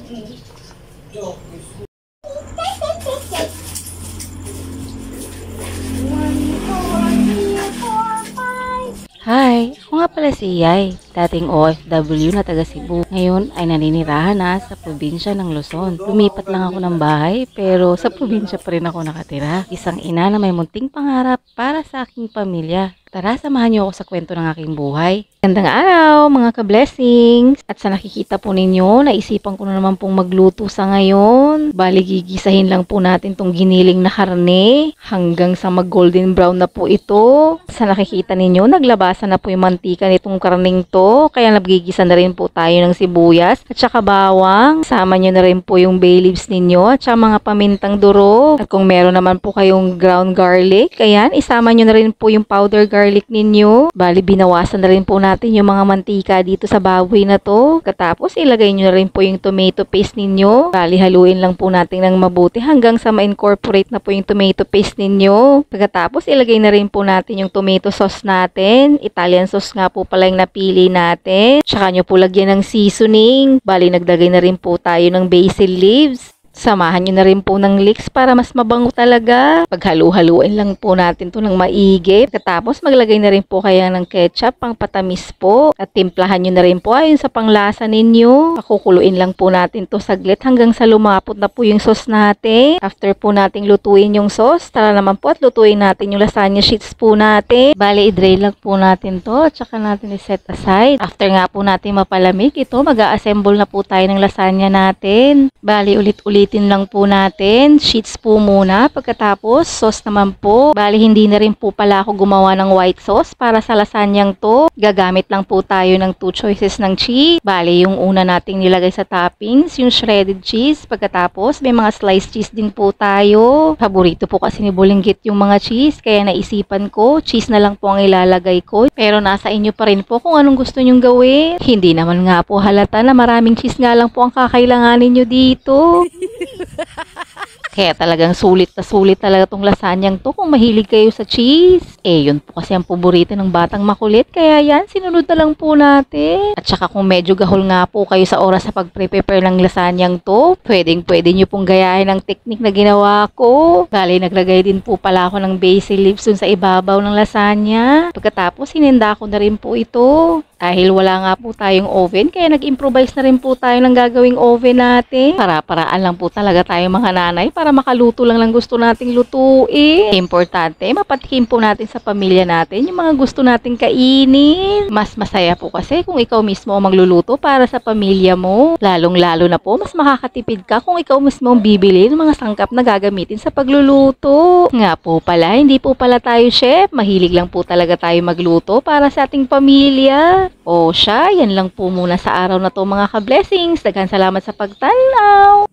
Hi, ako nga pala si Yay, dating OFW na taga Cebu. Ngayon ay naninirahan na sa probinsya ng Luzon. Lumipat lang ako ng bahay pero sa probinsya pa rin ako nakatira. Isang ina na may munting pangarap para sa aking pamilya. Tara, samahan niyo ako sa kwento ng aking buhay. Gandang araw mga ka-blessings! At sa nakikita po ninyo, naisipan ko na naman pong magluto sa ngayon. Bali, gigisahin lang po natin tong giniling na karne hanggang sa mag-golden brown na po ito. Sa nakikita ninyo, naglabasan na po yung mantika nitong karning to. Kaya nagigisa na rin po tayo ng sibuyas at saka bawang. Sama nyo na rin po yung bay leaves ninyo at saka mga pamintang durog. At kung meron naman po kayong ground garlic, ayan, isama nyo na rin po yung powder garlic ninyo. Bali, binawasan na rin po natin yung mga mantika dito sa baboy na to. Katapos, ilagay nyo na rin po yung tomato paste ninyo. Bali, haluin lang po natin ng mabuti hanggang sa ma-incorporate na po yung tomato paste ninyo. Pagkatapos, ilagay na rin po natin yung tomato sauce natin. Italian sauce nga po pala yung napili natin. Tsaka nyo po lagyan ng seasoning. Bali, nagdagay na rin po tayo ng basil leaves. Samahan nyo na rin po ng leeks para mas mabango talaga. Paghalu-haluin lang po natin to ng maigi. Katapos maglagay na rin po kaya ng ketchup pang patamis po. At timplahan nyo na rin po ayon sa panglasa ninyo. Pakukuluin lang po natin to saglit hanggang sa lumapot na po yung sauce natin. After po nating lutuin yung sauce, tara naman po at lutuin natin yung lasagna sheets po natin. Bali, i-drain lang po natin to at saka natin i-set aside. After nga po natin mapalamig, ito mag-a-assemble na po tayo ng lasagna natin. Bali, ulit-ulitin lang po natin. Sheets po muna. Pagkatapos, sauce naman po. Bali, hindi na rin po pala ako gumawa ng white sauce para sa lasanyang to. Gagamit lang po tayo ng 2 choices ng cheese. Bali, yung una nating nilagay sa toppings, yung shredded cheese. Pagkatapos, may mga sliced cheese din po tayo. Paborito po kasi ni Bulinggit yung mga cheese. Kaya naisipan ko, cheese na lang po ang ilalagay ko. Pero nasa inyo pa rin po kung anong gusto nyong gawin. Hindi naman nga po halata na maraming cheese nga lang po ang kakailanganin nyo dito. Kaya talagang sulit na sulit talaga tong lasanyang to kung mahilig kayo sa cheese. Eh, yun po kasi ang paborito ng batang makulit. Kaya yan, sinunod na lang po natin. At saka kung medyo gahol nga po kayo sa oras sa pag-prepare ng lasanyang to, pwede nyo pong gayahin ang technique na ginawa ko. Bali, naglagay din po pala ako ng basil leaves dun sa ibabaw ng lasagna. Pagkatapos, sininda ko na rin po ito. Dahil wala nga po tayong oven, kaya nag-improvise na rin po tayo ng gagawing oven natin. Para-paraan lang po talaga tayo mga nanay para makaluto lang gusto nating lutuin. Importante, mapatikim po natin sa pamilya natin yung mga gusto nating kainin. Mas masaya po kasi kung ikaw mismo ang magluluto para sa pamilya mo. Lalong-lalo na po, mas makakatipid ka kung ikaw mismo ang bibili ng mga sangkap na gagamitin sa pagluluto. Nga po pala, hindi po pala tayo chef. Mahilig lang po talaga tayo magluto para sa ating pamilya. O siya, yan lang po muna sa araw na to mga ka-blessings. Daghang salamat sa pagtanaw.